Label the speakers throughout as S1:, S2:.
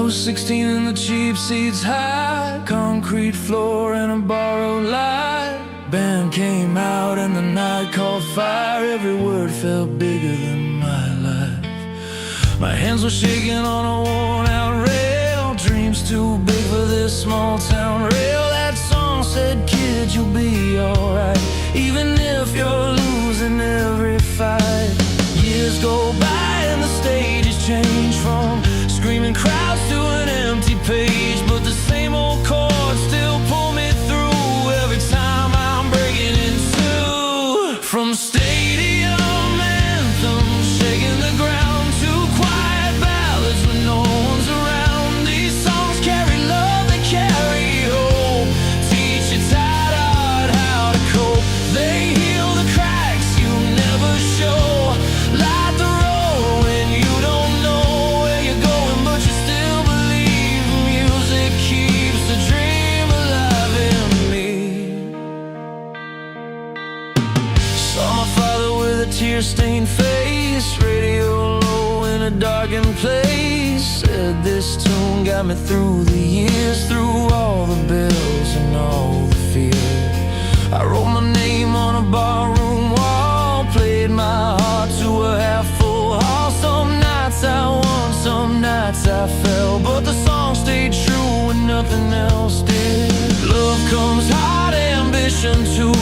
S1: was 16 and the cheap seats high, concrete floor and a borrowed light. Band came out and the night caught fire. Every word felt bigger than my life. My hands were shaking on a worn out rail. Dreams too big for this small town rail. That song said, kid, you'll be alright, even if you're losing every fight. Years go by and the stage has changed from screaming crowds to an empty page, but the same old chords still pull me through every time I'm breaking in two. From stadium anthems shaking the ground to quiet ballads when no one's around. These songs carry love, they carry hope, teach you tired heart how to cope. They heal the cracks you never show, light the road when you don't know where you're going, but you still believe. Music keeps the dream alive in me. Saw my father with a tear-stained face, radio low in a darkened place. Said this tune got me through the years, through all the bills and all the fear. I wrote my name on a barroom wall, played my heart to a half-full hall. Some nights I won, some nights I fell, but the song stayed true when nothing else did. Love comes hard, ambition too.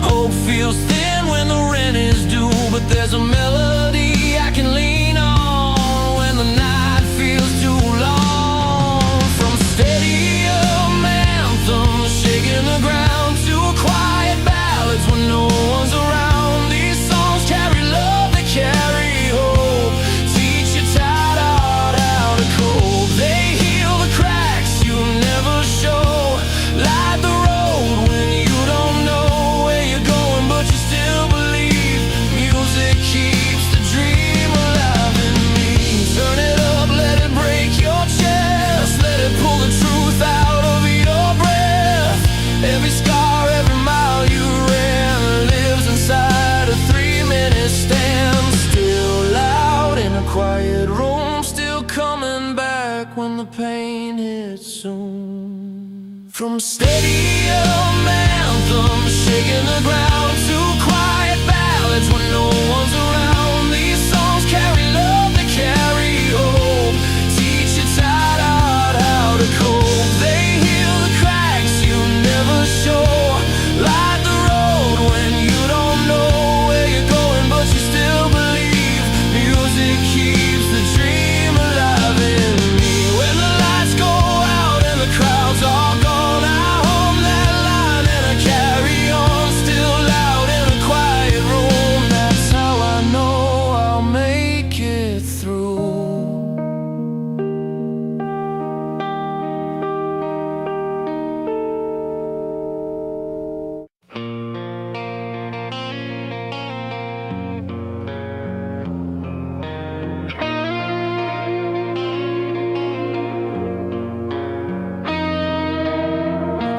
S1: Hope feels thin when the rent is due, but there's a melody I can lean on when the night feels too long. From stadium anthems shaking the ground to quiet ballads when no one's around. These songs carry love, they carry hope, teach you tired heart how to cope. They heal the cracks you never show, light the road when you don't know where you're going, but you still believe. Music keeps the dream alive in me. Turn it up, let it break your chest, let it pull the truth out of your breath. Every scar, every mile you ran lives inside a 3-minute stand. Still loud in a quiet room, still coming back when the pain hits soon. From stadium anthems shaking the ground to quiet ballads when no one's around. These songs carry love, they carry hope, teach you tired heart how to cope. They heal the cracks you never show, light the road when you don't know where you're going, but you still believe. Music keeps the dream alive in me. When the lights go out and the crowds are gone, I hum that line and I carry on, still loud in a quiet room. That's how I know I'll make it through.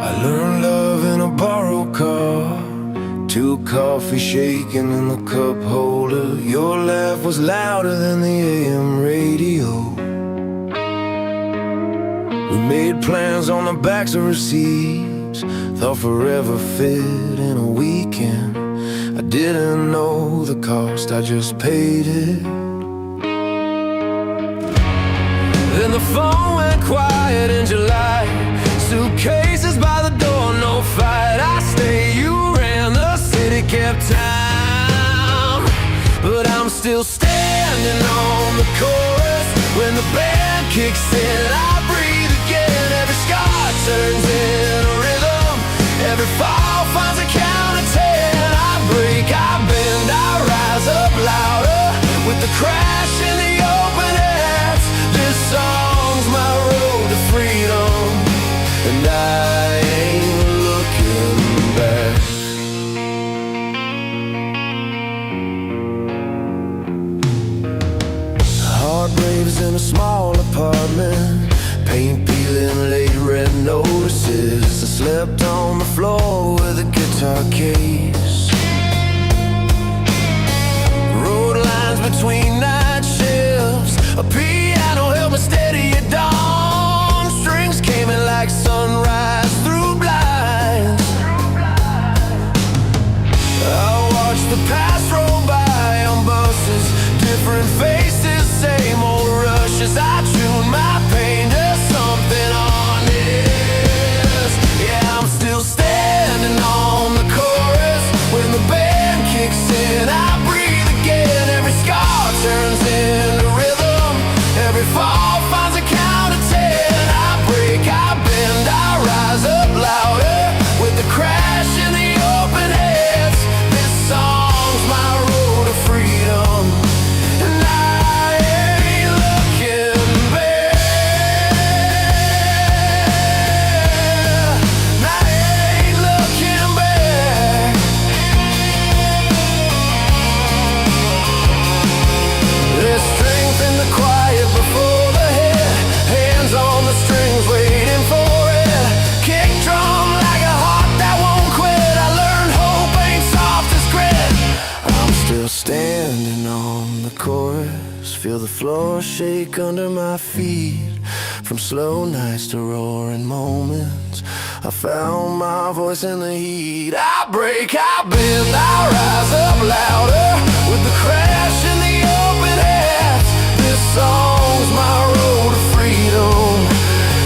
S1: I learned love in a borrowed car, 2 coffee shaking in the cup holder. Your laugh was louder than the AM radio. We made plans on the backs of receipts, thought forever fit in a weekend. I didn't know the cost, I just paid it. Then the phone went quiet in July, suitcases by the door, no fight. I stay, you ran, the city kept time, but I'm still standing on the chorus. When the band kicks in, I breathe again. Every scar turns in a rhythm, every fall finds a count of 10. I break, I bend, I rise up louder with the crash in the open act. This song's my road to freedom, and I ain't looking back. Heart raves in a small apartment, paint peeling, late red notices. I slept on the floor with a guitar case, road lines between night shifts. A piano helped me steady at dawn. floor shake under my feet. From slow nights to roaring moments, I found my voice in the heat. I break, I bend, I rise up louder with the crash in the open head. This song's my road to freedom,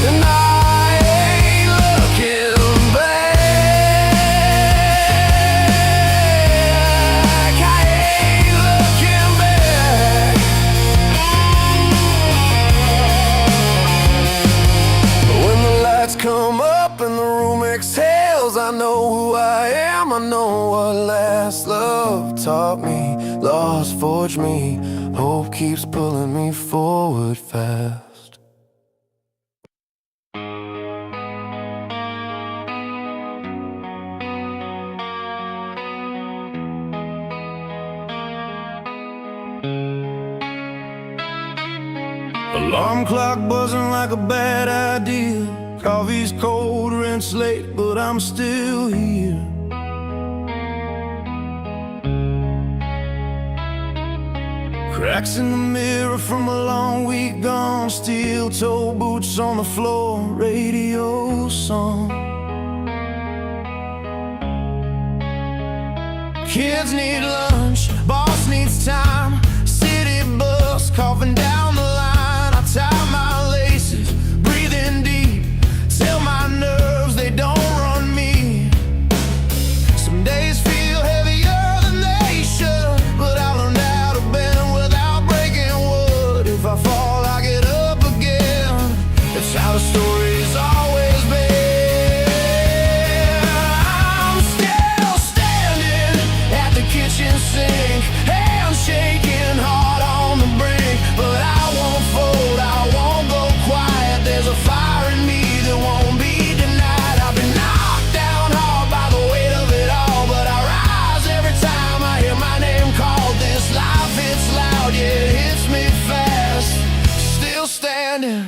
S1: and I ain't looking back. I ain't looking back. When the lights come up and the room exhales, I know who I am, I know what last love taught me. Loss forged me, hope keeps pulling me forward fast. Alarm clock buzzing like a bad idea. Coffee's cold, rent's late, but I'm still here. Cracks in the mirror from a long week gone. Steel toe boots on the floor, radio song. Kids need lunch, boss needs time. City bus coughing down the line. I tie my laces, breathing deep. Tell my nerves they don't run me. Some days feel heavier than they should, but I learned how to bend without breaking wood. If I fall, I get up again. That's how the story's always been. I'm still standing at the kitchen sink, hands shaking, heart on the brink. But I won't fold, I won't go quiet. There's a fire in me that won't be denied. I've been knocked down hard by the weight of it all, but I rise every time I hear my name called. This life hits loud, yeah, it hits me fast. Still standing,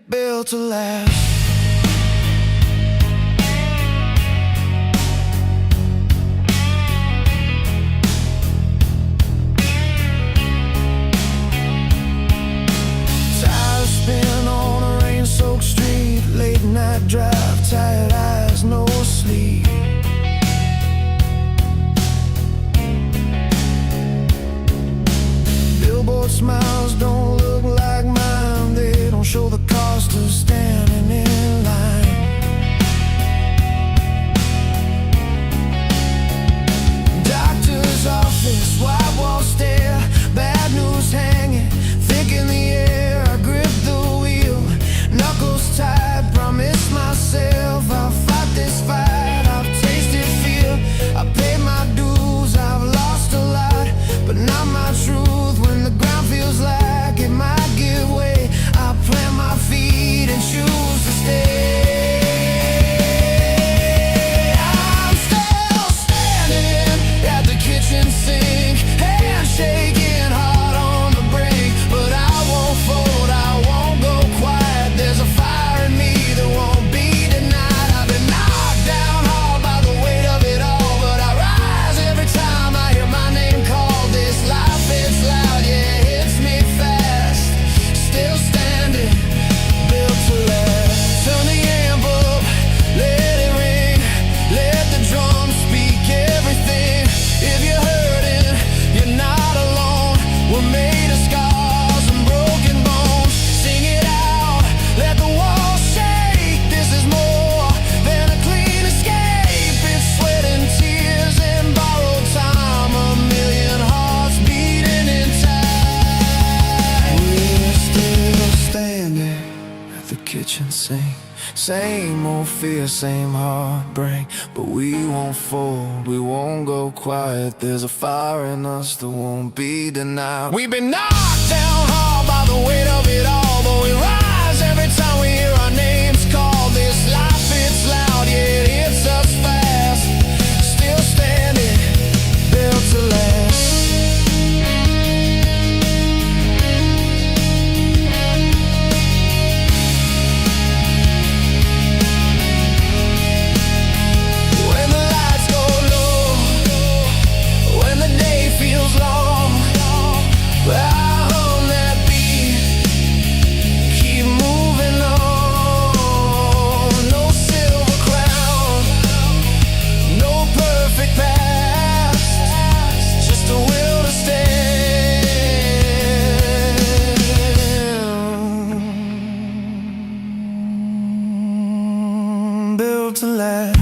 S1: built to last. Tires spin on a rain-soaked street. Late night drive, tired eyes, no sleep. Billboard smiles don't look like mine. They don't show the cost of standing in line. Doctor's office, white wall stare, bad news hanging thick in the air. I grip the wheel, knuckles tight, promise myself I'll fight this fight. I've tasted fear, I paid my dues, I've lost a lot, but not my truth. When the ground feels like it might give way, I plant my feet and choose to stay. I'm still standing at the kitchen sink, hands shaking, heart on the brink. But I won't fold, I won't go quiet. There's a fire in me that won't be denied. I've been knocked down hard by the weight of it all, but I rise every time I hear my name called. This life hits loud, yeah, it hits me fast. Still standing, built to last. Turn the amp up, let it ring, let the drums speak everything. If you're hurting, you're not alone. We're made of scars and broken bones. Sing it out, let the walls shake. This is more than a clean escape. It's sweat and tears and borrowed time, a million hearts beating in time. We're still standing at the kitchen sink. Same old fear, same heartbreak, but we won't fold, we won't go quiet. There's a fire in us that won't be denied. We've been knocked down hard by the weight of it all, but we rise every time we hear our names called. This life hits loud, yeah, it hits us fast. Still standing, built to last. When the lights go low, when the day feels long, I hum that beat to laugh.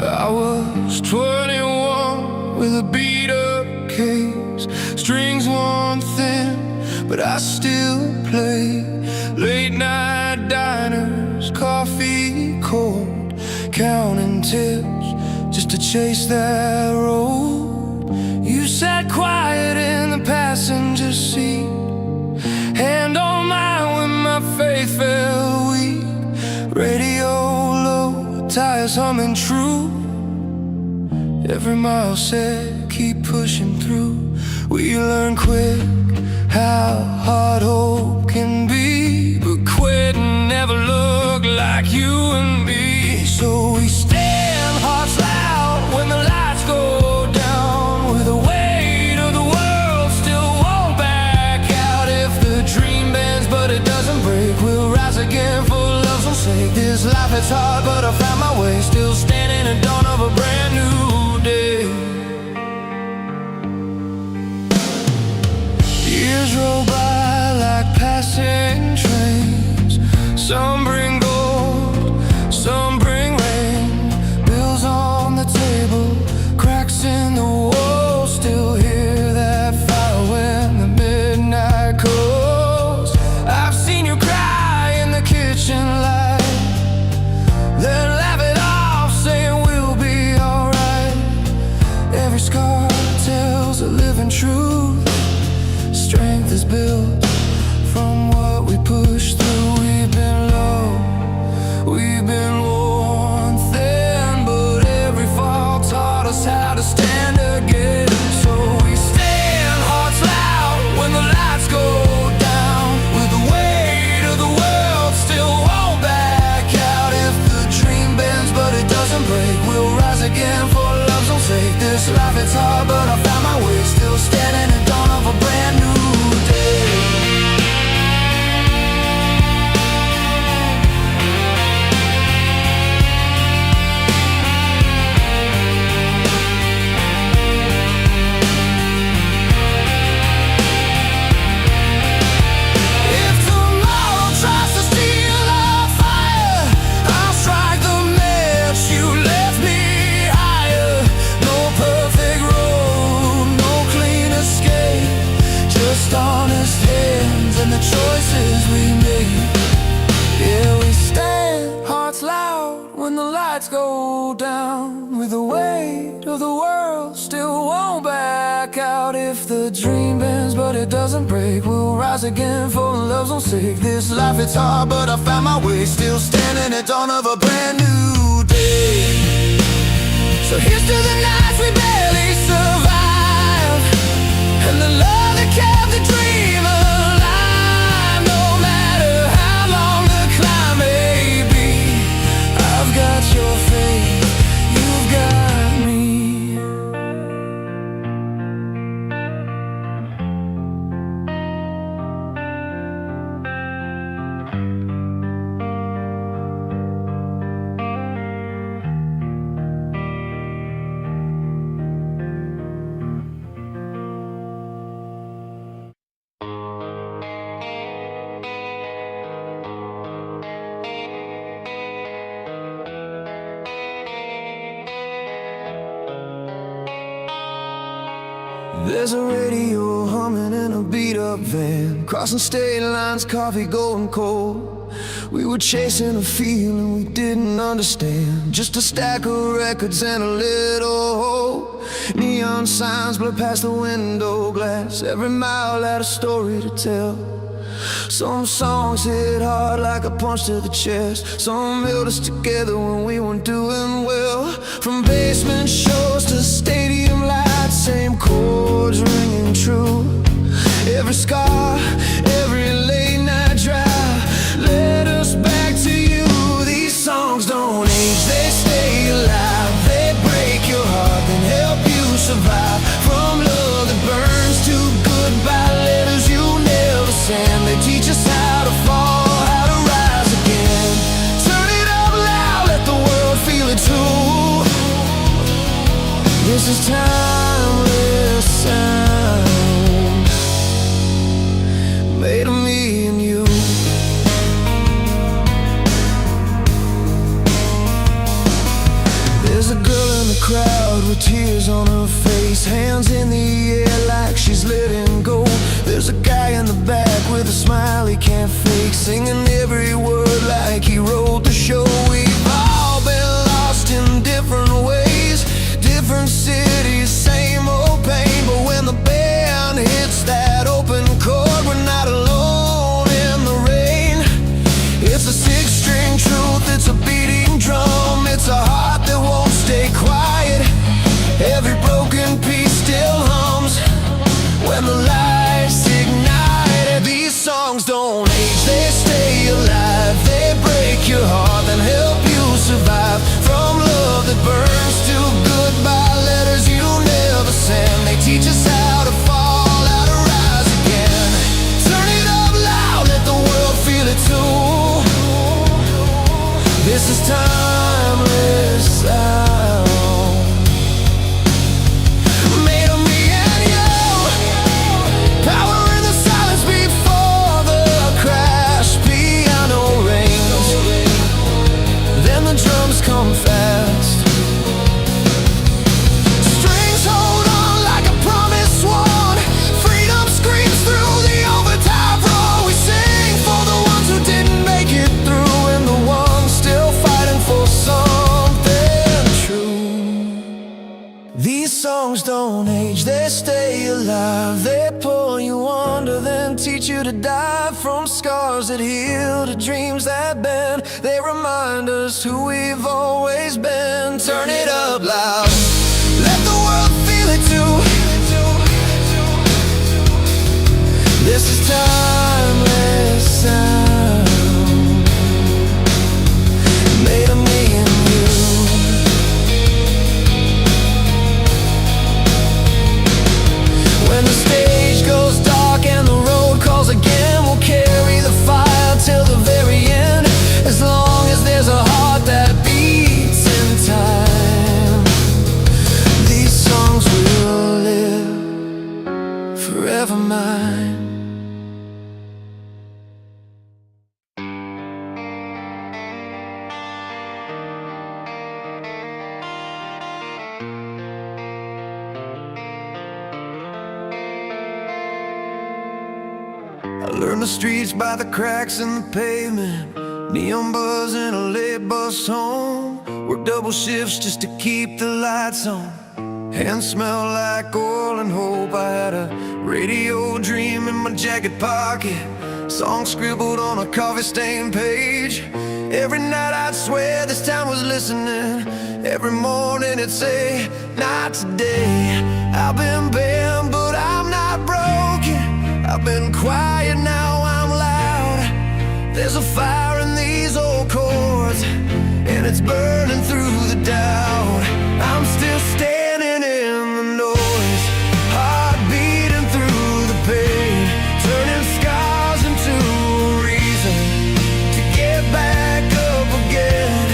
S1: I was 21 with a beat-up case, strings worn thin, but I still play. Late night diners, coffee cold, counting tips just to chase that road. You sat quiet in the passenger seat, hand on mine when my faith fell weak. Radio low, tires humming true. Every mile said, keep pushing through. We learn quick how hard hope can be, but quitting never looked like you and me. So we stand hearts loud when the lights go down, with the weight of the world still won't back out. If the dream bends but it doesn't break, we'll rise again for love's own sake. This life is hard but I found my way, still standing at dawn of a brand new day. Years roll by like passing trains. Some bring gold, some bring rain. Bills on the table, cracks in the wall. Still hear that fire when the midnight calls. I've seen you cry in the kitchen light, then laugh it off saying we'll be alright. Every scar tells a living truth. Strength is built from what we push through. We've been low, we've been worn thin, but every fall taught us how to stand again. So we stand hearts loud when the lights go down, with the weight of the world still won't back out. If the dream bends but it doesn't break, we'll rise again for love's own sake. This life it's hard but I found my way, still standing at dawn of a brand new day. If tomorrow tries to steal our fire, I'll strike the match you left me higher. No perfect road, no clean escape, just honest hands and the choices we make. Yeah, we stand hearts loud when the lights go down, with the weight of the world still won't back out. If the dream bends but it doesn't break, we'll rise again for love's own sake. This life it's hard but I found my way, still standing at dawn of a brand new day. So here's to the nights we barely survived, and the love that kept the dream alive. No matter how long the climb may be, I've got your faith, you've got me. There's a radio humming in a beat-up van, crossing state lines, coffee going cold. We were chasing a feeling we didn't understand, just a stack of records and a little hope. Neon signs blur past the window glass, every mile had a story to tell. Some songs hit hard like a punch to the chest, some held us together when we weren't doing well. From basement shows to stadium lights, same chords ringing true. Every scar, every late night drive led us back to you. These songs don't age, they stay is timeless sound made of me and you. There's a girl in the crowd with tears on her face, hands in the air like she's letting go. There's a guy in the back with a smile he can't fake, singing every word like he wrote the show. We've all been lost in different ways, different cities, same old pain. But when the band hits that open chord, we're not alone in the rain. It's a six-string truth, it's a beating drum, it's a heart that won't stay quiet. Every broken piece still hums when the lights ignite. These songs don't age, they stay alive. They break your heart, then help you survive. From love that burns to goodbye letters you never send. They teach us how to fall, how to rise again. Turn it up loud, let the world feel it too. This is timeless sound made of me and you. Power in the silence before the crash. Piano rings, then the drums come fast. Strings hold on like a promise sworn. Freedom screams through the overtime roar. We sing for the ones who didn't make it through, and the ones still fighting for something true. These songs don't age, they stay alive. They pull you under, then teach you to dive. From scars that heal to dreams that bend, they remind us who we've always been. Turn it up loud, let the world feel it too. This is timeless sound made of me and you. When the stage goes dark and the road calls again, we'll carry the fire till the very end. As long as there's a heart that beats in time, these songs will live forever mine. I learned the streets by the cracks in the pavement, neon buzz in a late bus home. Worked double shifts just to keep the lights on. Hands smell like oil and hope. I had a radio dream in my jacket pocket, song scribbled on a coffee-stained page. Every night I'd swear this town was listening. Every morning it'd say, not today. I've been banned, but I'm not broken. I've been quiet, now I'm loud. There's a fire in these old chords, and it's burning through the doubt. I'm still standing in the noise, heart beating through the pain, turning scars into a reason to get back up again.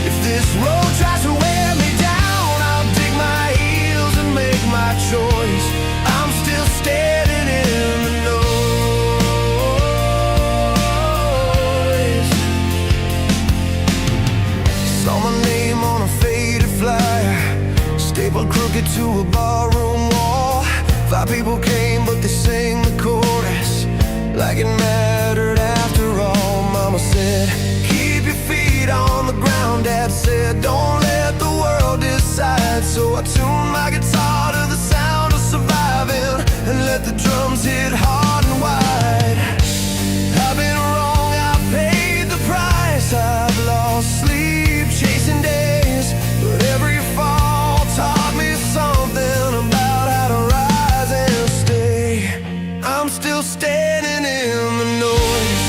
S1: If this road tries to wear me down, I'll dig my heels and make my choice. I'm still standing in the noise. Saw my name on a faded flyer, stapled crooked to a barroom wall. 5 people came, but they sang the chorus like it mattered after all. Mama said, keep your feet on the ground. Dad said, don't let the world decide. So I tuned my guitar to the sound of surviving and let the drums hit hard and wide. I've been wrong, I've paid the price. I've lost sleep chasing days, but every fall taught me something about how to rise and stay. I'm still standing in the noise,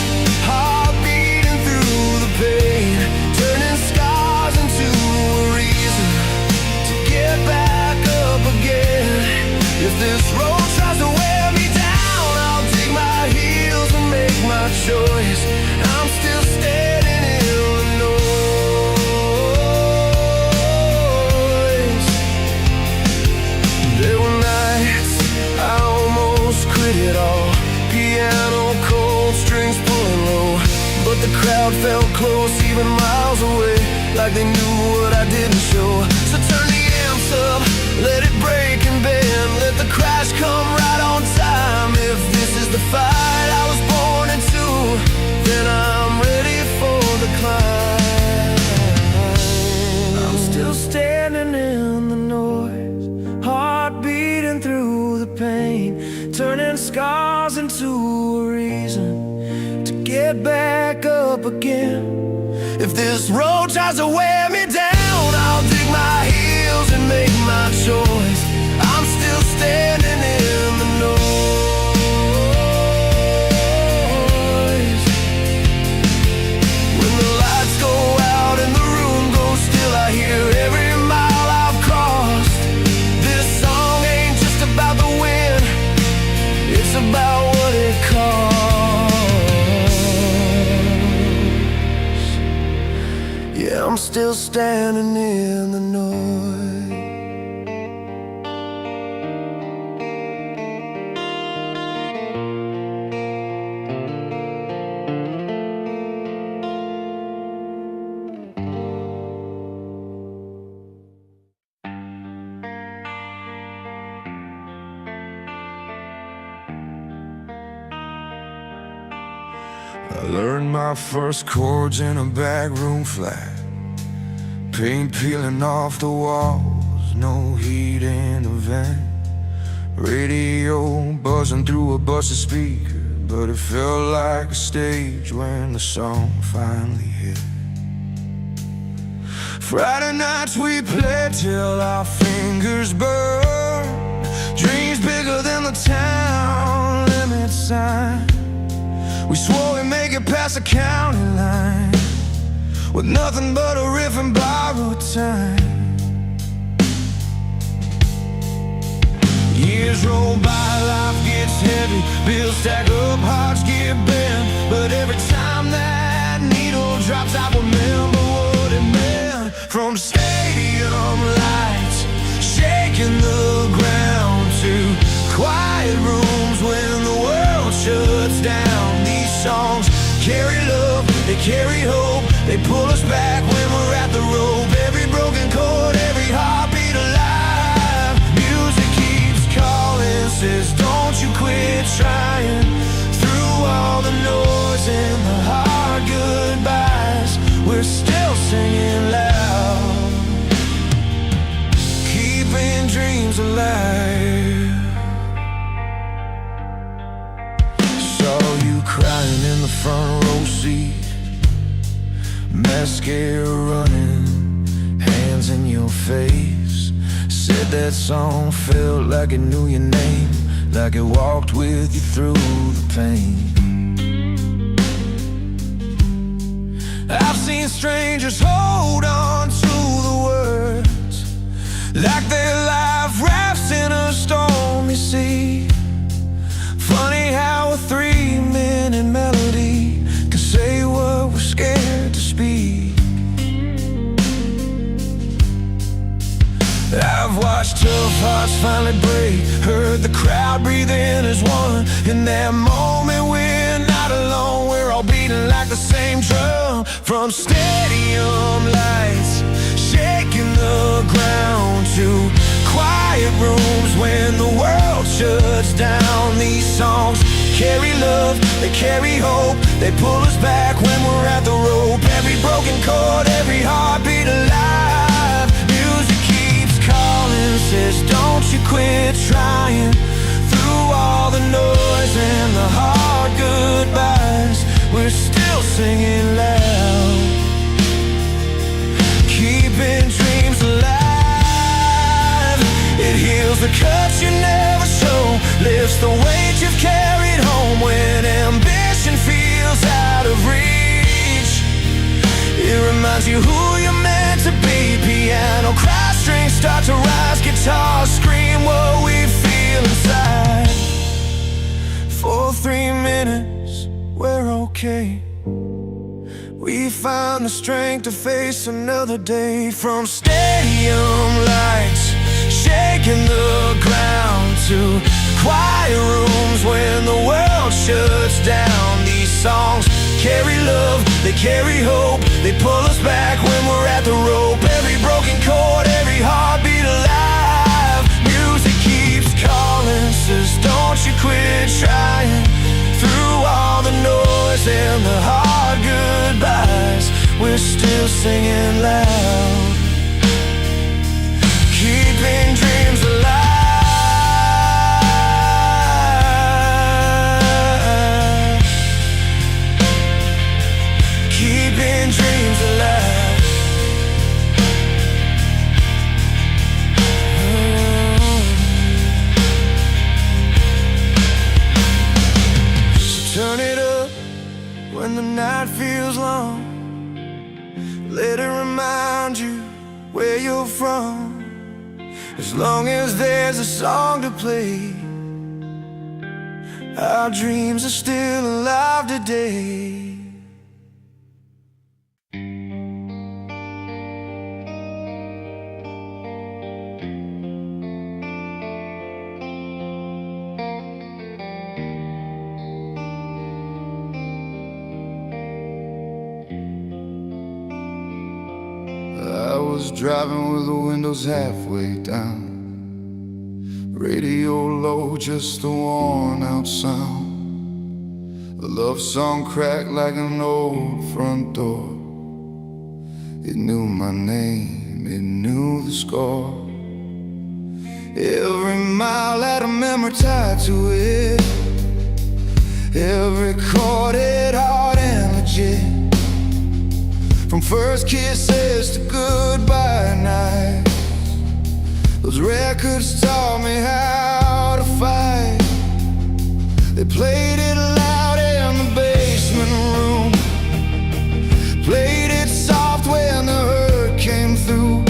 S1: heart beating through the pain, turning scars into a reason to get back up again. If this road tries to wear me down, I'll like they knew what I didn't show. So turn the amps up, let it break and bend, let the crash come right on time. If this is the fight I was born into, then I'm ready for the climb. I'm still standing in the noise, heart beating through the pain, turning scars into a reason to get back up again. If this road tries to wear me down, I'll dig my heels and make my choice. I'm still standing in the noise. When the lights go out and the room goes still, I hear every mile I've crossed. This song ain't just about the win, it's about what it costs. Yeah, I'm still standing in the noise. I learned my first chords in a back room flat, paint peeling off the walls, no heat in the vent, radio buzzing through a busted speaker, but it felt like a stage when the song finally hit. Friday nights we played till our fingers burned, dreams bigger than the town limit sign. We swore we'd make it past the county line with nothing but a riff and borrowed time. Years roll by, life gets heavy, bills stack up, hearts get bent, but every time that needle drops I remember what it meant. From stadium lights shaking the ground to quiet rooms when the world shuts down. These songs carry love, they carry hope, they pull us back when we're at the rope. Every broken chord, every heartbeat alive. Music keeps calling, says don't you quit trying. Through all the noise and the hard goodbyes, we're still singing loud, keeping dreams alive. Saw you crying in the front row seat, mascara running, hands in your face. Said that song felt like it knew your name, like it walked with you through the pain. I've seen strangers hold on to the words like they're life rafts in a stormy sea. Funny how a 3-minute melody can say what we're scared to speak. I've watched tough hearts finally break, heard the crowd breathe in as one. In that moment we're not alone, we're all beating like the same drum. From stadium lights shaking the ground to quiet rooms when the world shuts down. These songs carry love, they carry hope, they pull us back when we're at the rope. Every broken chord, every heartbeat alive. Music keeps calling, says don't you quit trying. Through all the noise and the hard goodbyes, we're still singing loud, keeping dreams alive. It heals the cuts you never show, lifts the weight you've carried home when ambition feels out of reach. It reminds you who you're meant to be. Piano cry, strings start to rise, guitars scream what we feel inside. For 3 minutes we're okay, we found the strength to face another day. From stadium lights shaking the ground to quiet rooms when the world shuts down. These songs carry love, they carry hope, they pull us back when we're at the striking chord, every heartbeat alive. Music keeps calling, says don't you quit trying. Through all the noise and the hard goodbyes, we're still singing loud, keeping dreams alive. Dreams alive. So turn it up when the night feels long. Let it remind you where you're from. As long as there's a song to play, our dreams are still alive today.
S2: I was driving with the windows halfway down, radio low, just a worn out sound. A love song cracked like an old front door. It knew my name, it knew the score. Every mile had a memory tied to it, every chord hit hard and legit. From first kisses to goodbye nights, those records taught me how to fight. They played it loud in the basement room, played it soft when the hurt came through.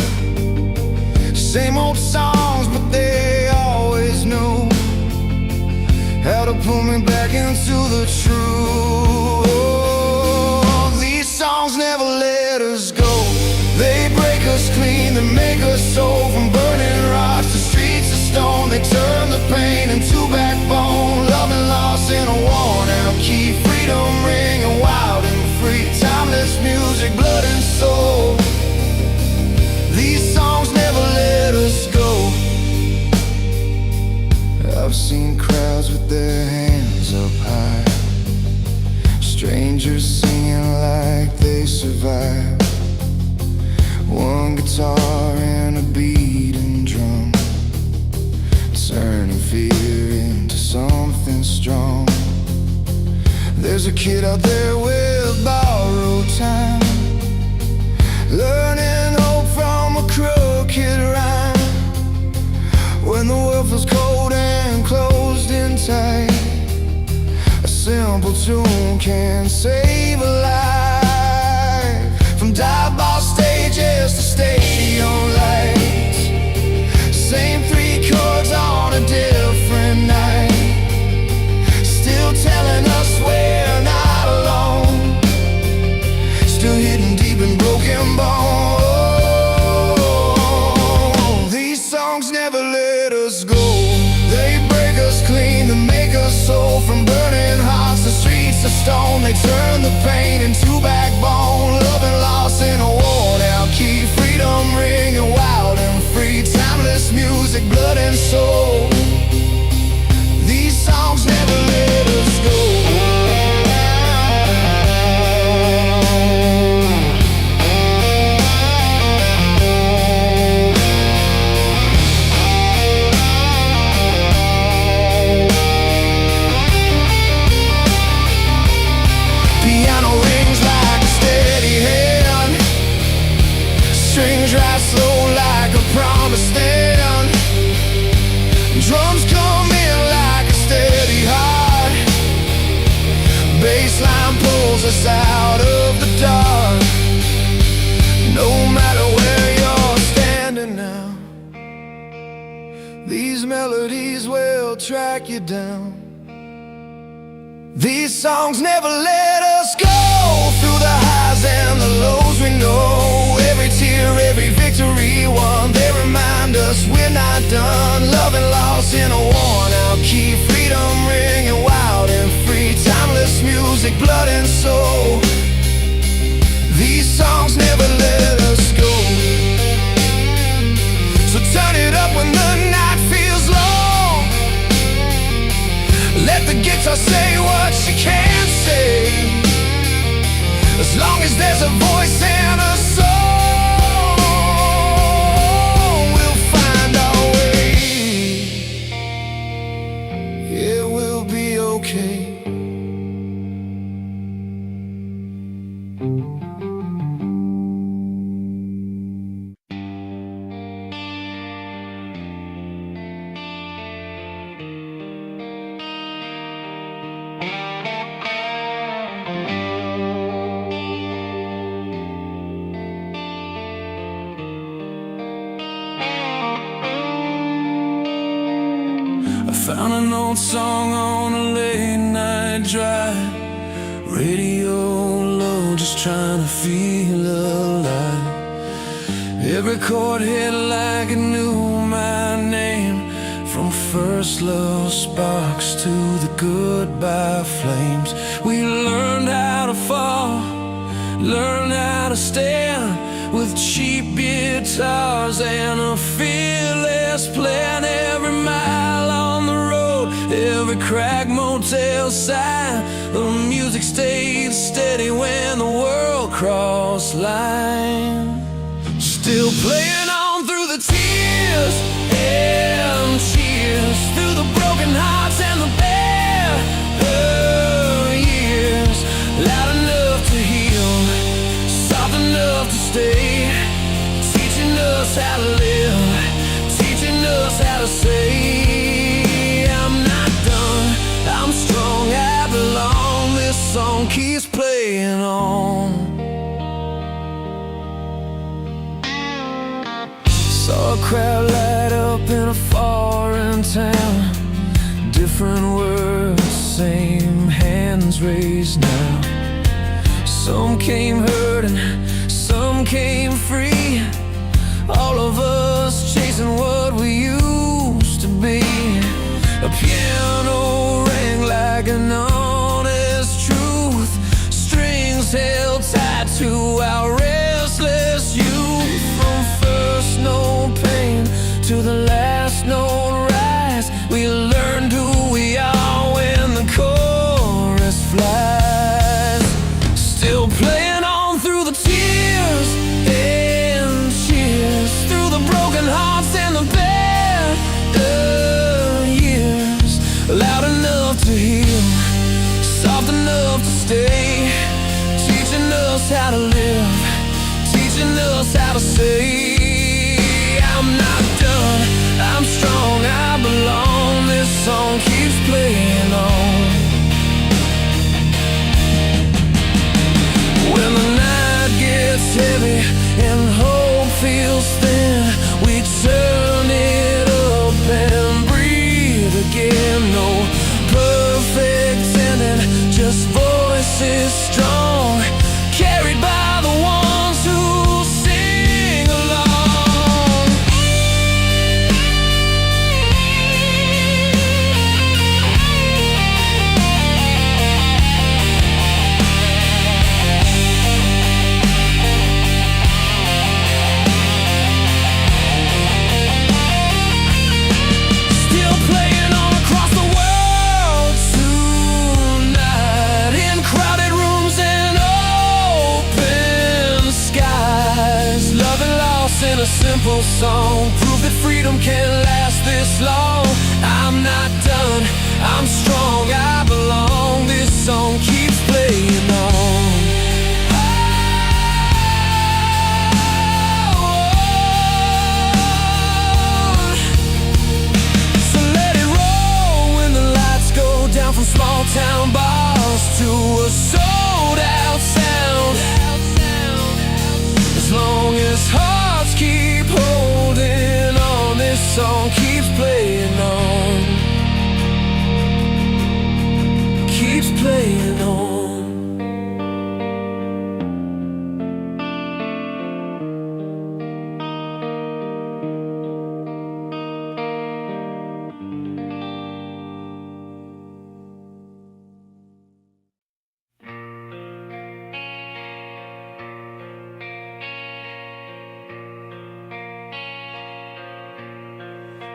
S2: Same old songs, but they always knew how to pull me back into the truth. These songs never let us go. They break us clean, they make us soul. From burning rocks to streets of stone, they turn the pain into backbone. Love and loss in a worn out key, freedom ringing wild and free. Timeless music, blood and soul. These songs never let us go. I've seen crowds with their hands up high, strangers singing like they survived. One guitar and a beating drum, turning fear into something strong. There's a kid out there with borrowed time, learning hope from a crooked rhyme. When the world feels cold and closed in tight, a simple tune can save a life. From dive-bar stages to stadium lights, same three chords on a different night, still telling us we're not alone, still hidden deep in broken bones. These songs never let us go. They break us clean, they make us soul. From burning hearts to streets of stone, they turn the pain into backbone. Love and loss in a worn out key, freedom ringing wild and free. Timeless music, blood and soul. These songs never let us go. Piano rings like a steady hand, strings rise slow like a promised end. Drums come in like a steady heart, bassline pulls us out of the dark. No matter where you're standing now, these melodies will track you down. These songs never let us go. Through the highs and the lows we know, every tear, every victory won. They remind us we're not done. Love and loss in a worn out key, freedom ringing wild and free. Timeless music, blood and soul. These songs never let us go.
S1: Found an old song on a late night drive, radio low, just trying to feel alive. Every chord hit like it knew my name, from first love sparks to the goodbye flames. We learned how to fall, learned how to stand, with cheap guitars and a fearless plan. Every mile on the road, every crack motel sign, the music stayed steady when the world crossed line. Still playing on through the tears and cheers, through the broken hearts and the bare years. Loud enough to heal, soft enough to stay, teaching us how to live, teaching us how to say, I'm not done, I'm strong, I belong. This song keeps playing on. Saw a crowd light up in a foreign town, different words, same hands raised now. Some came hurting, some came free, all of us chasing what we used to be. A piano rang like an honest truth, strings held tight to our restless youth. From first no pain to the last note rise, we learned who we are when the chorus flies. Still playing on through the tears and cheers, through the broken hearts and the bare years. Loud enough to heal, soft enough to stay, teaching us how to live, teaching us how to say, I'm not done, I'm strong, I belong. This song keeps playing on. When the night gets heavy and hope feels thin, we turn it up and breathe again. No perfect ending, just voices strong, carried by the ones who sing along. Still playing on across the world tonight, in crowded rooms and open skies. Love and loss in a simple song, prove that freedom can last this long. I'm not done, I'm strong, I belong. This song keeps playing on. So let it roll when the lights go down, from small town bars to a sold out sound. As long as hearts keep holding on, this song keeps playing on, keeps playing on.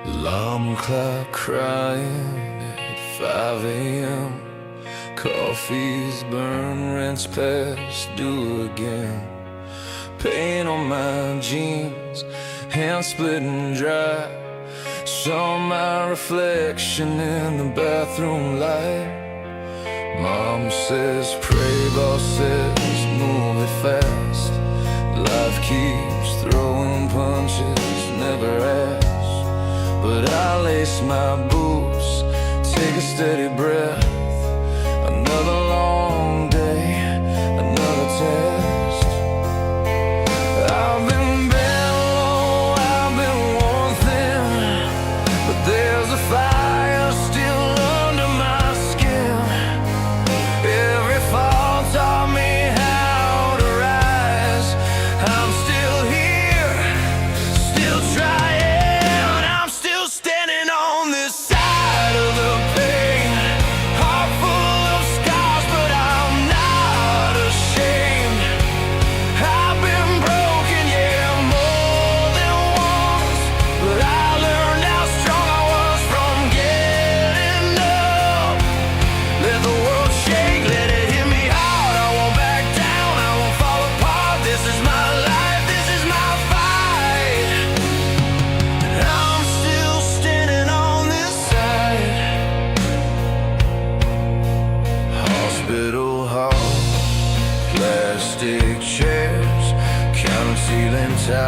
S1: Alarm clock crying at 5 a.m. Coffees burn, rents past due again. Paint on my jeans, hands splitting dry. Saw my reflection in the bathroom light. Mom says pray, boss says move it fast. Life keeps throwing punches, never ask. But I lace my boots, take a steady breath. Another long day, another test. I've been bent low, I've been worn thin, but there's a fire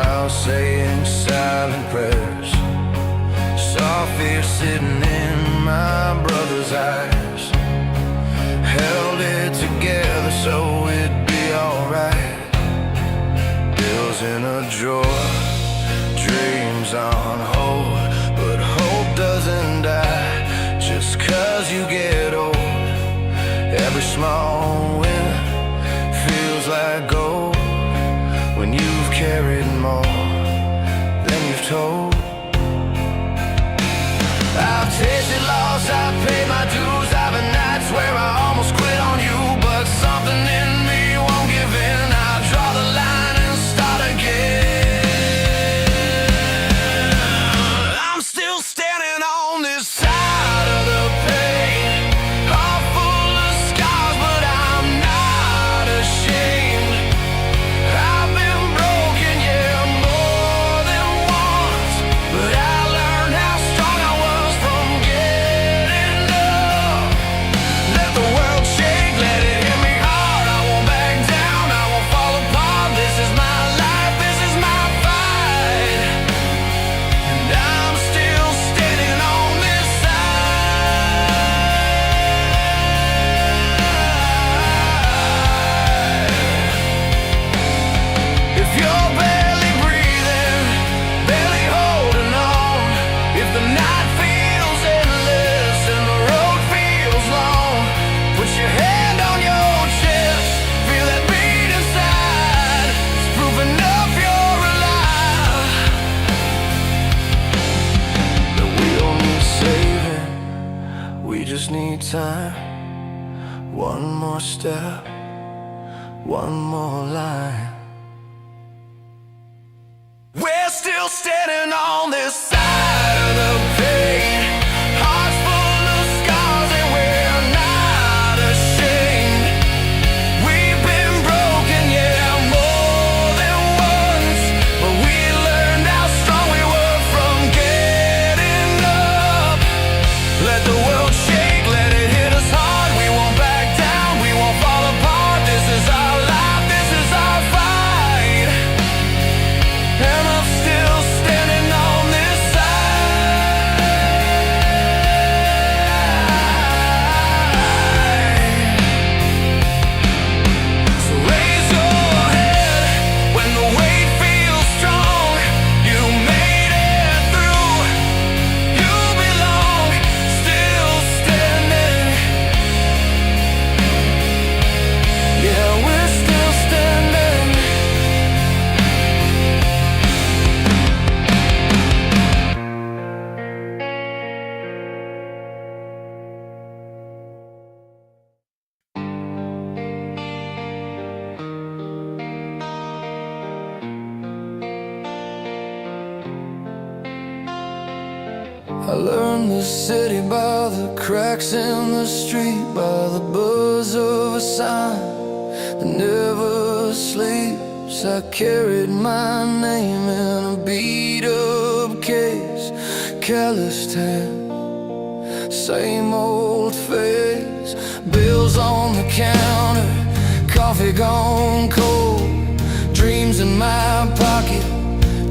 S1: house saying silent prayers. Saw fear sitting in my brother's eyes. Held it together so it'd be alright. Bills in a drawer, dreams on hold, but hope doesn't die just 'cause you get old. Every small win feels like gold when you've carried more than you've told. I've tasted loss, I've paid my dues. I've had nights where I almost quit on you, but something in me won't give in. I draw the line and start again. I'm still standing on this side of the pain, all full of scars, but I'm not ashamed. I've been broken, yeah, more than once, but I learned how strong I was from getting up. Let the world shake, let it hit me hard. I won't back down, I won't fall apart. This is my life, this is my fight, and I'm still standing on this side. If you're barely breathing, barely holding on, if the night feels endless and the road feels long, put your hand on your chest, feel that beat inside. It's proof enough you're alive. That we don't need saving, we just need time. One more step, one more line. We're still standing on this side of the pain, hearts full of scars and we're not ashamed. We've been broken, yeah, more than once, but we learned how strong we were from getting up. Let the world shake, let it hit us hard. We won't back down, we won't fall apart. This is our life, this is our fight, and I'm still standing on this side. So raise your head when the weight feels strong. You made it through, you belong. Still standing, yeah, we're still standing. I learned the city by the cracks in the street, by the buzz of a sign that never sleeps. I carried my name in a beat-up case, calloused hand, same old face. Bills on the counter, coffee gone cold, dreams in my pocket,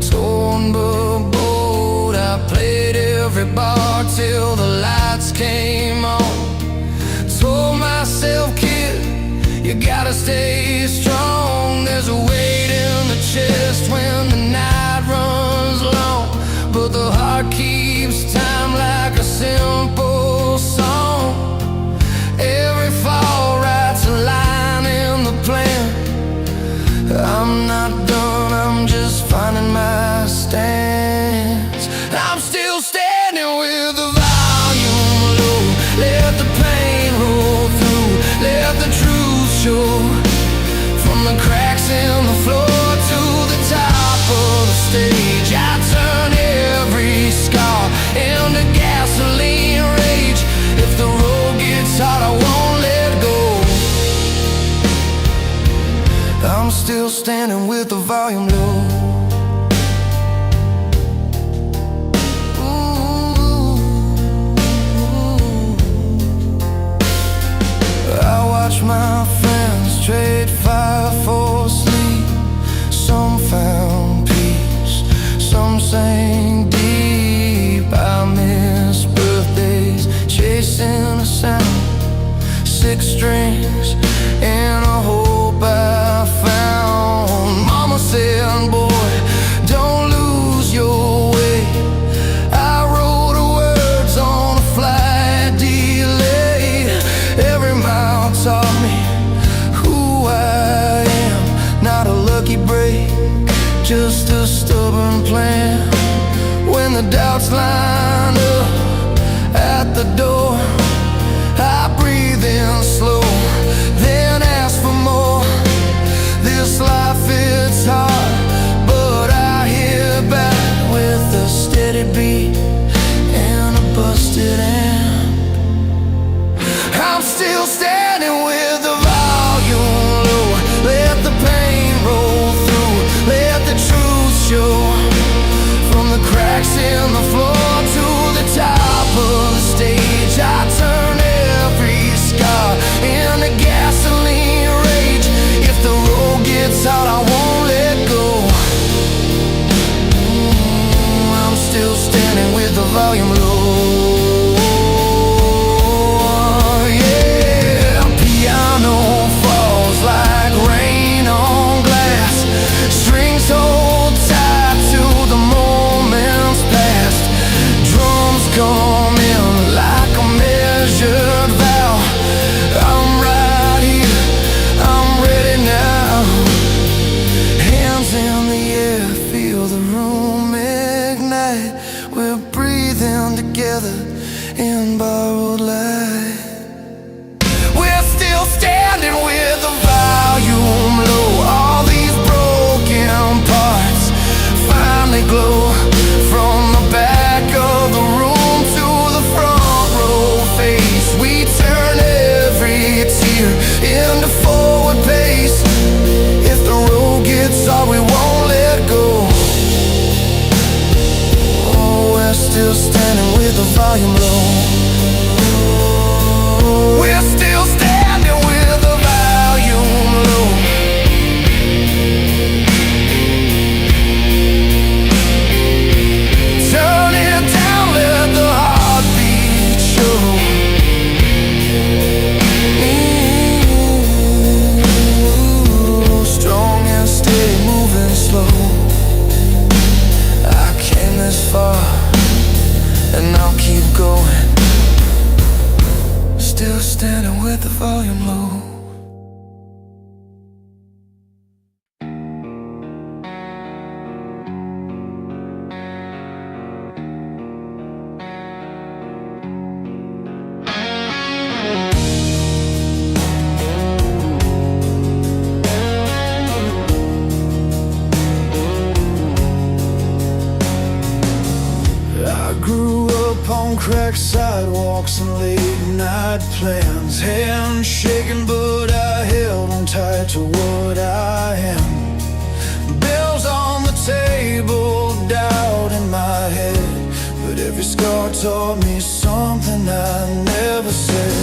S1: torn but bold. I played every bar till the lights came on. Told myself, kid, you gotta stay strong. There's a weight in the chest when the night runs long, but the heart keeps time like a simple song. Every fall writes a line in the plan. I'm not done, I'm just finding my stance. I'm still standing with the volume low. Let the pain roll through, let the truth show. From the cracks in the floor to the top of the stage, I turn every scar into gasoline.
S2: just a stubborn plan. When the doubts line up at the door, I breathe in slow, then ask for more. This life, it's hard, but I hear back with a steady beat and a busted amp. I'm still standing with the volume low. Let the pain roll through, let the truth show. From the cracks in the floor to the top of the stage, I turn every scar into gasoline rage. If the road gets hot, I won't let go. I'm still standing with the volume low. Come in like a measured vow. I'm right here, I'm ready now. Hands in the air, feel the room ignite. We're breathing together in borrowed light. We're still standing with the volume low. All these broken parts finally glow. From the back of the room, we turn every tear into forward pace. If the road gets hard, we won't let go. Oh, we're still standing with the volume low. We're still standing with the volume low. Turn it down, let the heartbeat show. I came this far, and I'll keep going. Still standing with the volume low. Cracked sidewalks and late night plans. Hands shaking, but I held on tight to what I am. Bills on the table, doubt in my head, but every scar taught me something I never said.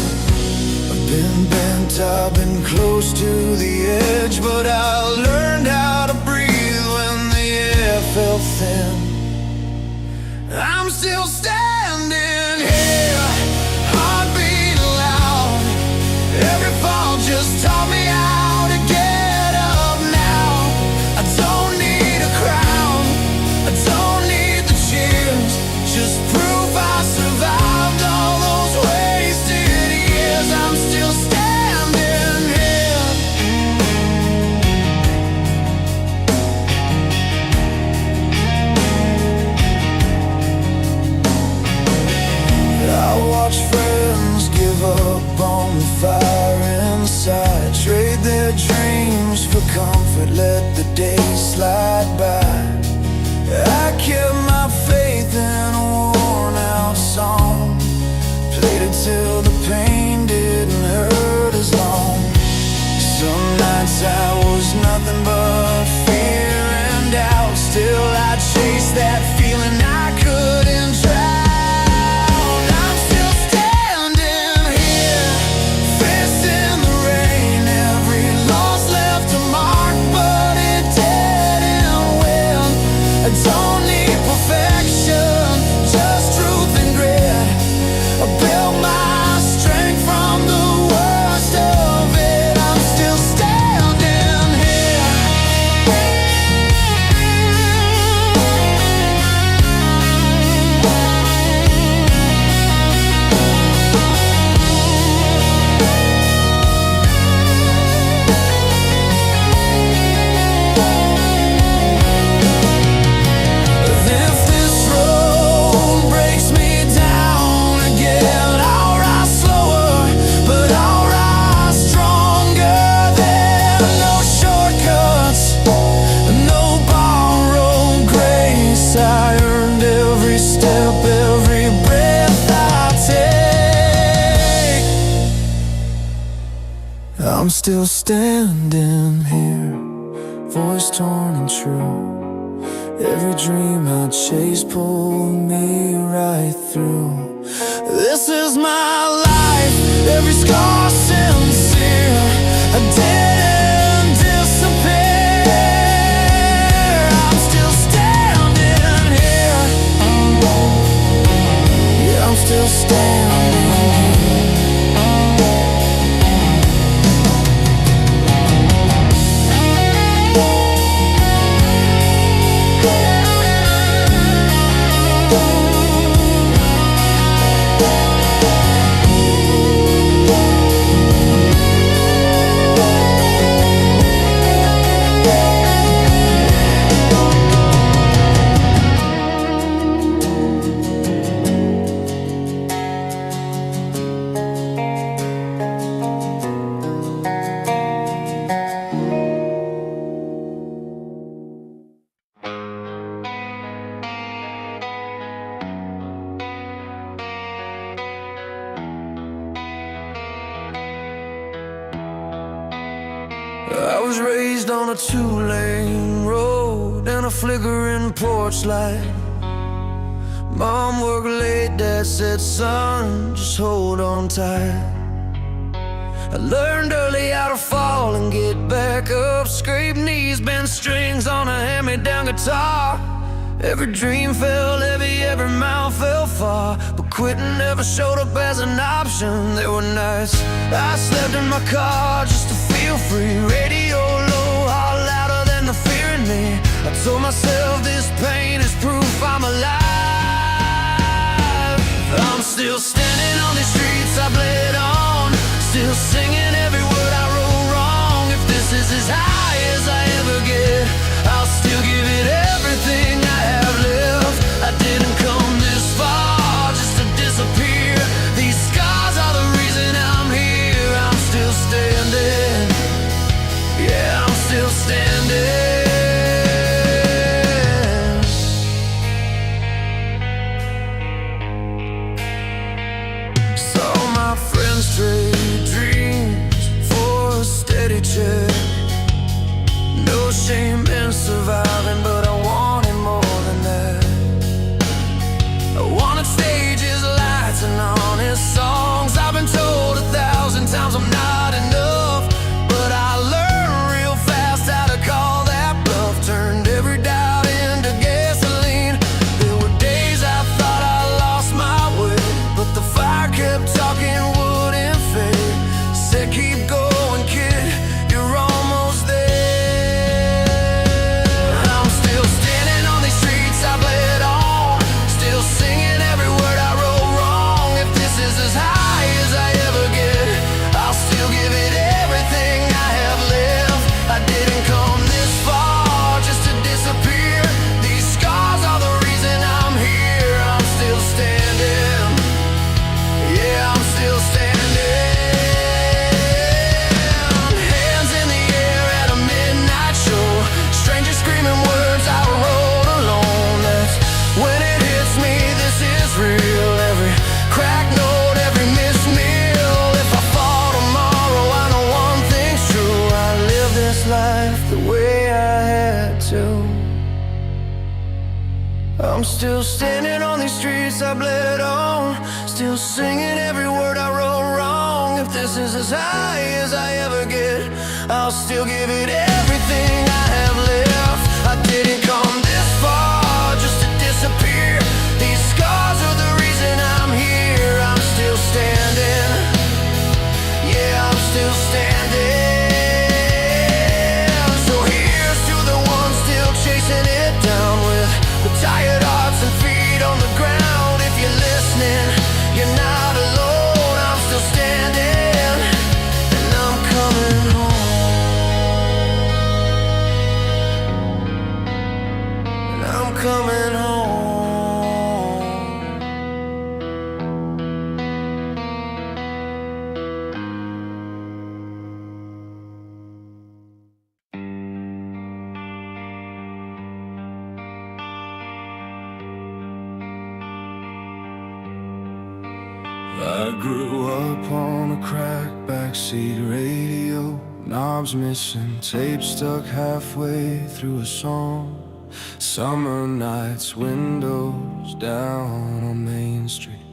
S2: I've been bent, I've been close to the edge, but I learned how to breathe when the air felt thin. I'm still standing here, heartbeat loud. Every fall just taught me how to get up now. I don't need a crown, I don't need the cheers, just proof I survived all those wasted years. I'm still standing here. I watch friends give up on the fire inside, trade their dreams for comfort, let the days slide by. I kept my faith in a worn out song, played it till the pain didn't hurt as long. Some nights I was nothing but fear and doubt, still I chased that feeling I couldn't drown. But it didn't win. I'm still standing here, voice torn and true. Every dream I chased pulled me right through. This is my life, every scar sincere. I didn't disappear. I'm still standing here. Yeah, I'm still standing here.
S1: I was raised on a two-lane road and a flickering porch light. Mom worked late, Dad said, son, just hold on tight. I learned early how to fall and get back up, scrape knees, bend strings on a hand-me-down guitar. Every dream fell heavy, every mile fell far, but quitting never showed up as an option. There were nights I slept in my car just to feel free. Radio low, all louder than the fear in me. I told myself this pain is proof I'm alive. I'm still standing on these streets I bled on, still singing every word I wrote wrong. If this is as high as I ever get, I'll still give it everything I have left. I didn't come this far just to disappear. These scars are the reason I'm here. I'm still standing. Yeah, I'm still standing. Saw my friends trade dreams for a steady check. No shame in surviving, but I wanted more than that. I wanted stages, lights, and honest songs. I've been told 1,000 times I'm not enough, but I learned real fast how to call that bluff. Turned every doubt into gasoline. There were days I thought I lost my way, but the fire kept talking, wouldn't fade. Said keep going, kid, you're almost there. I'm still standing on these streets I bled on, still singing every word I wrote wrong. If this is as high as I ever get, I'll still give it everything I have left. I didn't come this far just to disappear. These scars are the reason I'm here. I'm still standing. Yeah, I'm still standing. Hands in the air at a midnight show, strangers screaming words I wrote alone. That's when it hits me, this is real. Every crack note, every missed meal. If I fall tomorrow, I know one thing's true. I live this life the way I had to. I'm still standing on these streets I bled on, still singing every word I wrote wrong. If this is as high as I ever get, I'll still give it everything I have left. I didn't come this far just to disappear. These scars are the reason I'm here. I'm still standing. Yeah, I'm still standing. So here's to the ones still chasing it down, with the tired hearts and feet on the ground. If you're listening, you're not alone. I'm still standing, and I'm coming home. And I'm coming home.
S2: I grew up on a cracked backseat radio, knobs missing, tape stuck halfway through a song. Summer nights, windows down on Main Street,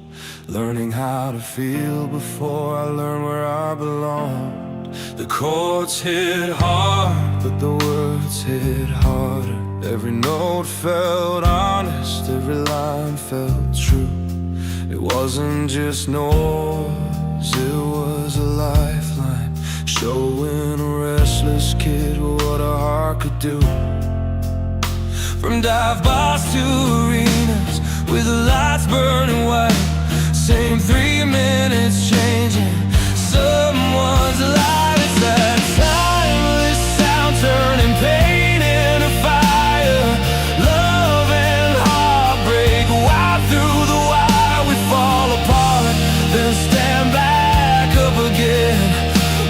S2: learning how to feel before I learned where I belonged. The chords hit hard, but the words hit harder. Every note felt honest, every line felt true. It wasn't just noise, it was a lifeline, showing a restless kid what a heart could do. From dive bars to arenas, with the lights burning white, same 3 minutes changing someone's life. It's that timeless sound, turning pain into fire, love and heartbreak, wipe through the wire. We fall apart, then stand back up again,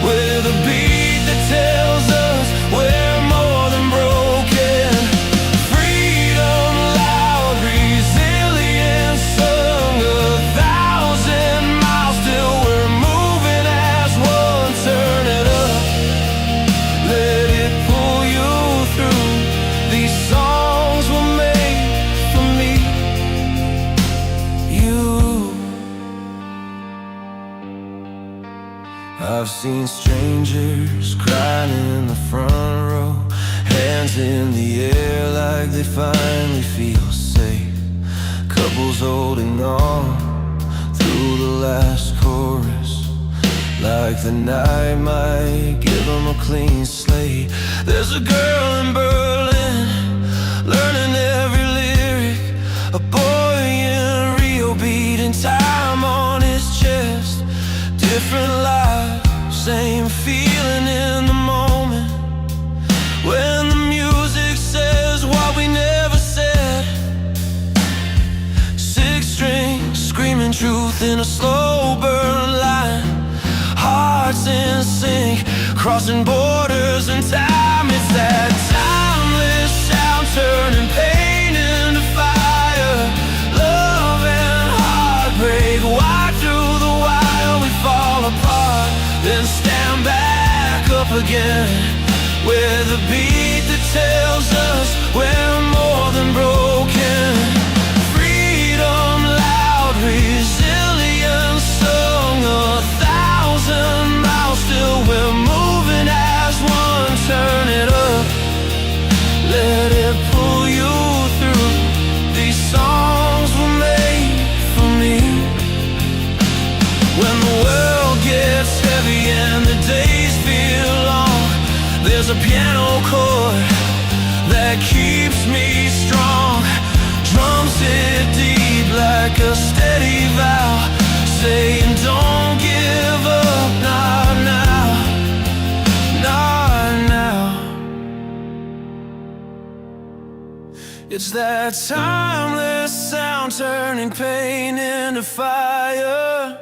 S2: with a beat that tells us we're more than broken. Freedom loud, resilience sung, 1,000 miles till we're moving as one. Turn it up, let it pull you through. These songs were made for me, you. I've seen strangers crying in the front row, hands in the air like they finally feel safe. Couples holding on through the last chorus, like the night might give them a clean slate. There's a girl in Berlin, learning every lyric, a boy in Rio beating time on his chest. Different lives, same feeling in the moment, when the music says what we never said. 6 strings screaming truth in a slow burn line, hearts in sync, crossing borders and time. It's that timeless sound, turning pain into fire, love and heartbreak, wipe through the wire. We fall apart, then stand back up again, with a beat that tells us we're more than broken. Freedom loud, resilience sung, 1,000 miles till we're moving as one. Turn it up, let it pull you through. These songs were made for me. When the world gets heavy and the days feel long, there's a piano chord that keeps me strong. Drums hit deep like a steady vow, saying don't give up, not now, not now. It's that timeless sound, turning pain into fire.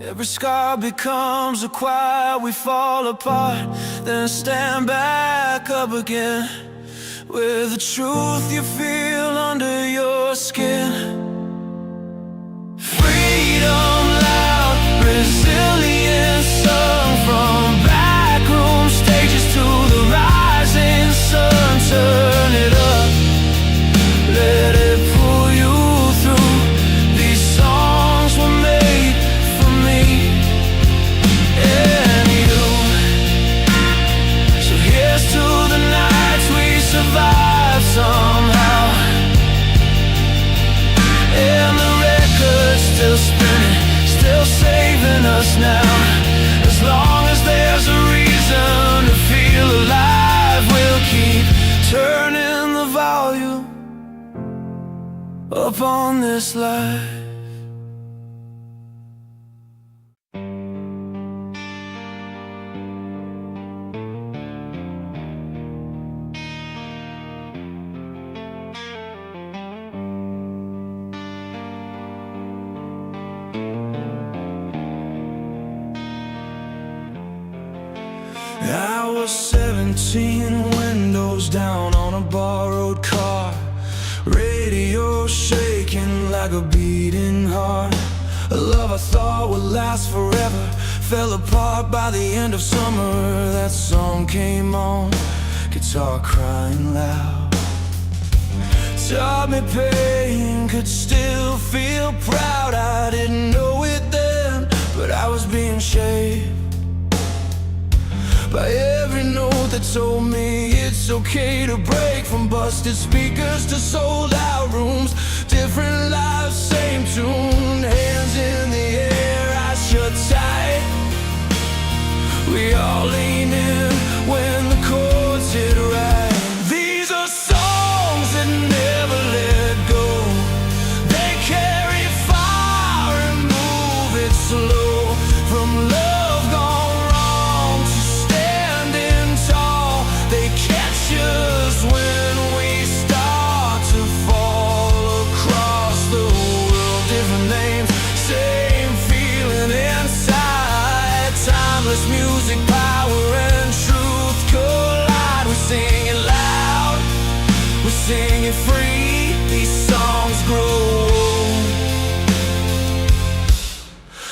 S2: Every scar becomes a choir. We fall apart, then stand back up again, with the truth you feel under your skin. Freedom loud, resilience sung, from backroom stages to the rising sun. Turn it up, let it pull you through. These songs were made for me and you. So here's to the nights we survived somehow, and the record's still spinning, still saving us now. As long as there's a reason to feel alive, we'll keep turning the volume up on this life. I was 17, windows down on a borrowed car, radio shaking like a beating heart.
S1: A love I thought would last forever fell apart by the end of summer. That song came on, guitar crying loud. Taught me pain, could still feel proud. I didn't know it then, but I was being shaped by every note that told me it's okay to break. From busted speakers to sold out rooms, different lives, same tune. Hands in the air, eyes shut tight. We all lean in when the chords hit right. These are songs that never let go. They carry fire and move it slow. From love gone wrong to standing tall, they catch us when we start to fall across the world. Different names, same feeling inside. Timeless music, power and truth collide. We sing it loud, we sing it free. These songs grow old,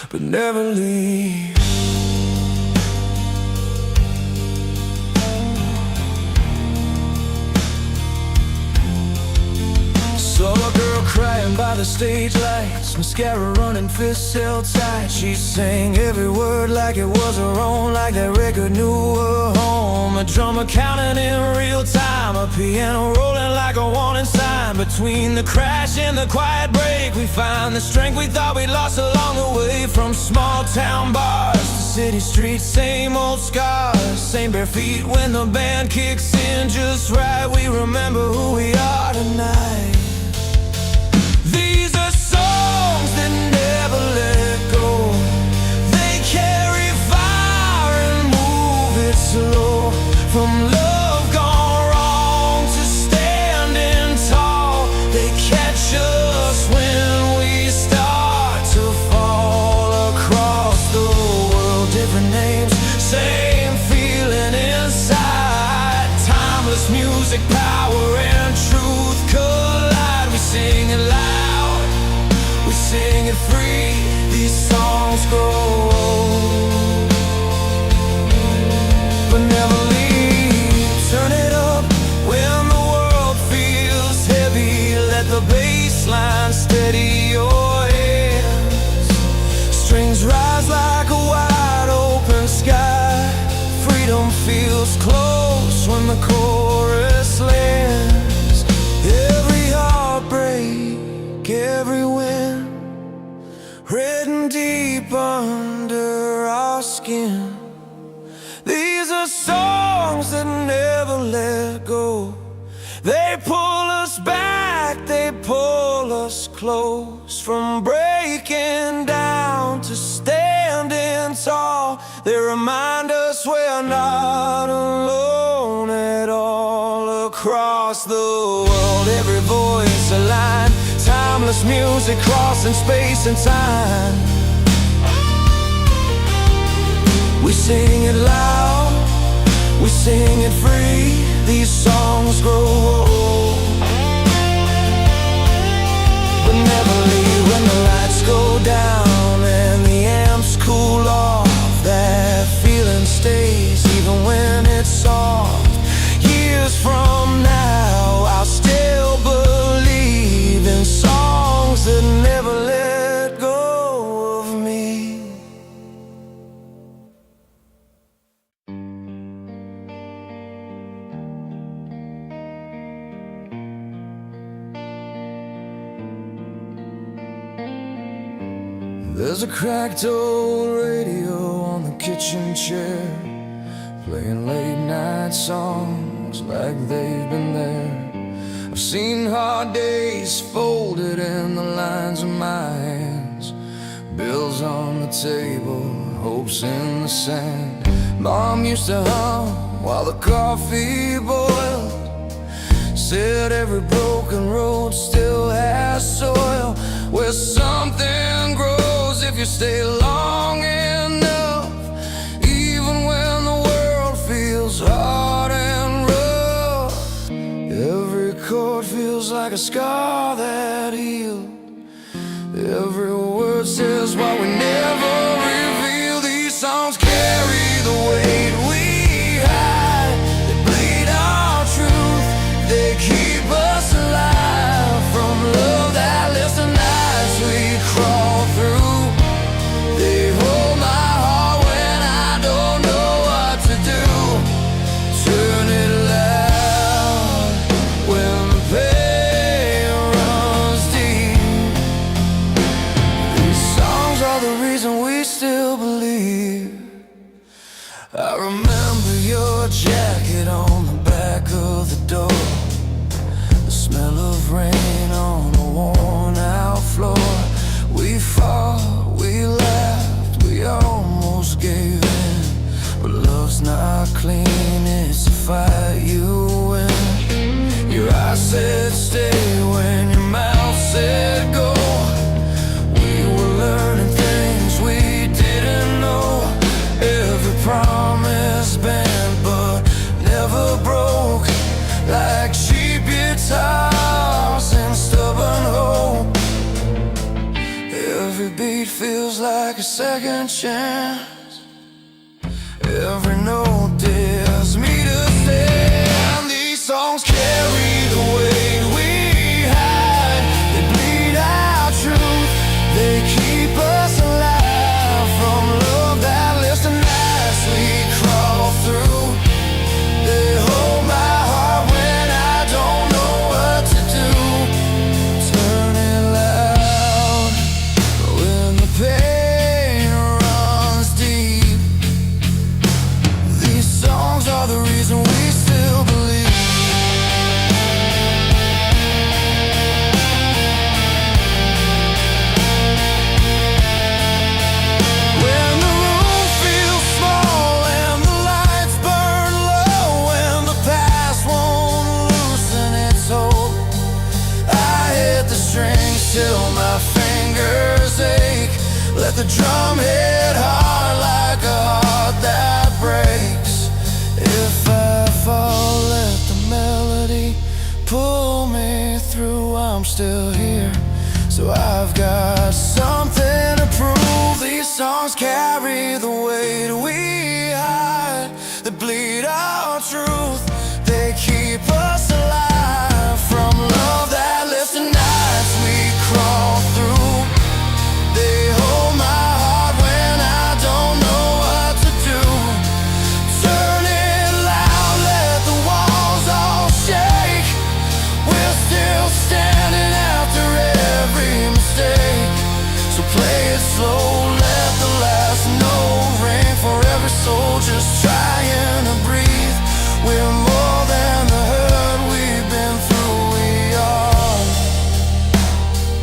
S1: but never leave. Saw a girl crying by the stage lights, mascara running, fists held tight. She sang every word like it was her own, like that record knew her home. A drummer counting in real time, a piano rolling like a warning sign. Between the crash and the quiet break, we find the strength we thought we'd lost along the way. From small town bars to city streets, same old scars, same bare feet when the band kicks in just right. We remember who we are tonight. These are songs that never let go. They carry fire and move it slow. From love gone wrong to standing tall, they catch us when we start to fall across the world. Different names, same feeling inside. Timeless music, power and truth collide. We sing it loud, we sing it free. These songs grow old, but never leave. Turn it up when the world feels heavy. Let the bass line steady your hands. Strings rise like a wide open sky. Freedom feels close when the chorus lands. Every heartbreak, every win, written deep under our skin. These are songs that never let go. They pull us back, they pull us close. From breaking down to standing tall, they remind us we're not alone at all. Across the world, every voice a line. Timeless music crossing space and time. We sing it loud, we sing it free. These songs grow old, but never leave. When the lights go down and the amps cool off, that feeling stays even when it's soft. Years from now, I'll still believe in songs that never let go of me. There's a cracked old radio on the kitchen chair, playing late night songs like they've been there. I've seen hard days folded in the lines of my hands, bills on the table, hopes in the sand. Mom used to hum while the coffee boiled, said every broken road still has soil, where something grows if you stay long enough, even when the world feels hard and rough. Every chord feels like a scar that healed,
S2: Every word says why we never reveal. These songs carry the weight we hide. They bleed our truth, they keep us alive. From love that lives the nights we crawl through. They hold my heart when I don't know what to do. Turn it loud when the pain runs deep. These songs are the reason we still believe. I remember your jacket on the back of the door, the smell of rain on a worn out floor. We fought, we laughed, we almost gave in. But love's not clean, it's a fight you win. Your eyes said stay when your mouth said go. We were learning things we didn't know. Every promise bent but never broke. Like cheap guitars and stubborn hope. Every beat feels like a second chance. Every note dares me to stand. These songs carry the weight we hide. They bleed our truth, they keep us alive. From love that lives the nights we crawl through. They hold my heart when I don't know what to do. Turn it loud when the pain runs deep. These songs are the reason we still believe. When the room feels small and the lights burn low, and the past won't loosen its hold, I hit the strings till my fingers ache. Let the drum hit hard like a heart that breaks. If I fall, let the melody pull me through. I'm still here, so I've got something to prove. These songs carry the weight we hide. They bleed our truth, they keep us alive. From love that lives the nights we crawl through. They hold my heart when I don't know what to do. Turn it loud, let the walls all shake. We're still standing after every mistake. So play it slow, let the last note ring. For every soul just trying to breathe. We're more than the hurt we've been through. We are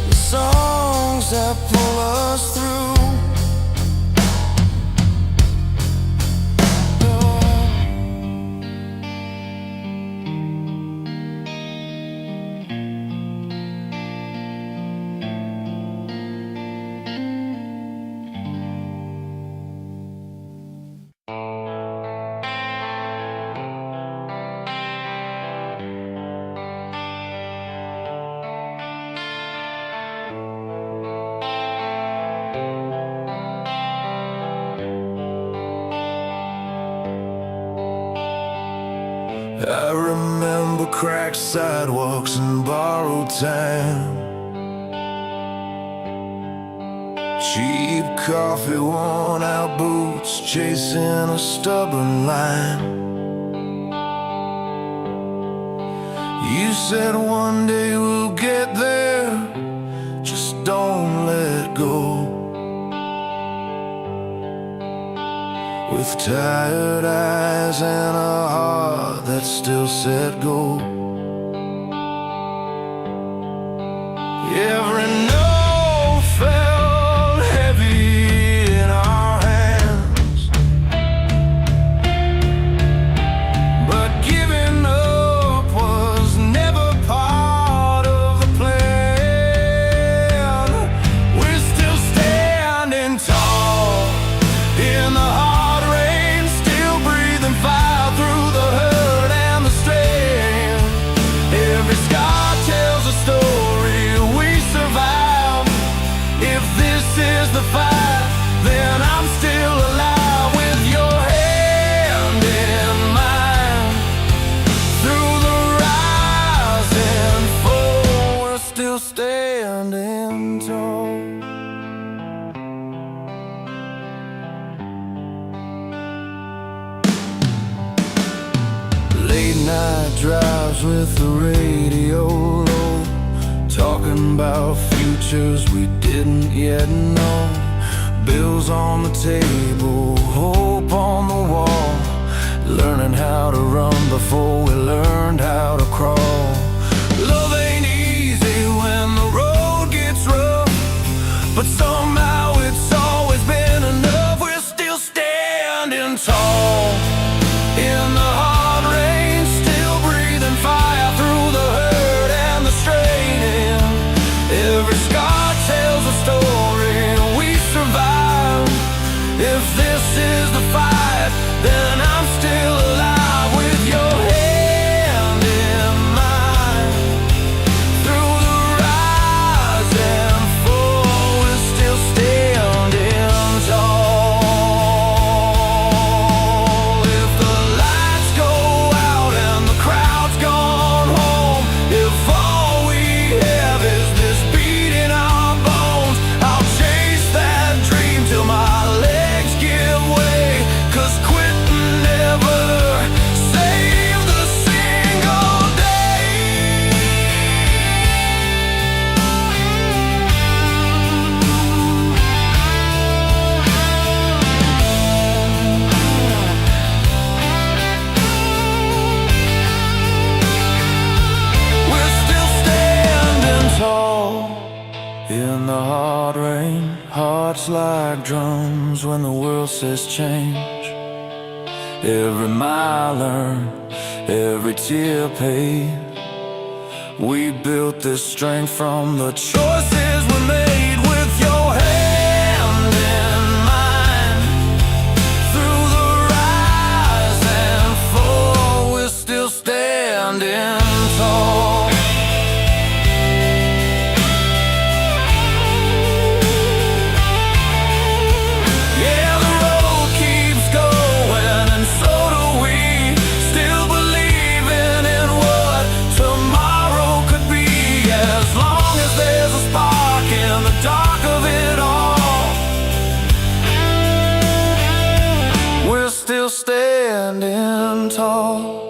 S2: the songs that pull us through. I remember cracked sidewalks and borrowed time. Cheap coffee, worn out boots, chasing a stubborn line. You said one day we'll get there, just don't let go. With tired eyes and a heart that still said go. Every note felt heavy in our hands, but giving up was never part of the plan. We're still standing tall in the hard rain, still breathing fire through the hurt and the strain. Every scar tells a story we survived.
S1: standing tall. Late night drives with the radio low, talking about futures we didn't yet know. Bills on the table, hope on the wall, learning how to run before we learned how to crawl. Love ain't easy when the road gets rough, but somehow it's always been enough. We're still standing tall in the hard rain, still breathing fire through the hurt and the straining. Every scar tells a story, we survive. If this is the fight, then I'm still alive with your hand in mine. Through the rise and fall, we're still standing tall. If the lights go out and the crowd's gone home, if all we have is this beat in our bones, I'll chase that dream till my legs give way, 'cause quitting never saved a single day. We're still standing tall in the hard rain, hearts like drums when the world says change. Every mile earned, every tear paid. We built this strength from the choices we made with your hand in mine. Through the rise and fall, we're still standing tall. Yeah, the road keeps going, and so do we. Still believing in what tomorrow could be, as long as there's a spark in the dark of it all. We're still standing tall.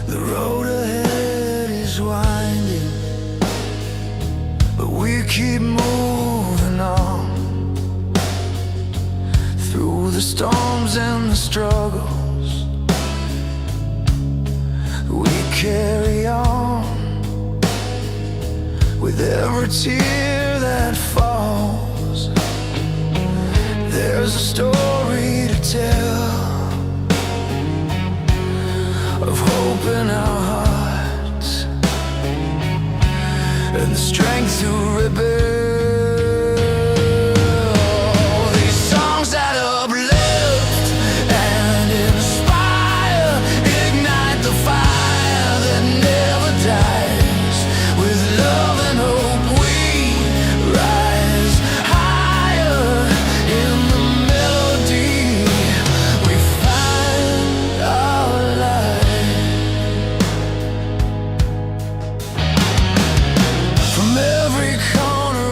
S1: The road ahead is winding, but we keep moving on. Through the storms and the struggles, we carry on. With every tear that falls, there's a story to tell, of hope in our hearts and the strength to rebel. These songs that uplift and inspire, ignite the fire that never dies. With love and hope we rise higher. In the melody we find our light. From every corner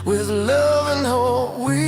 S2: with love and hope we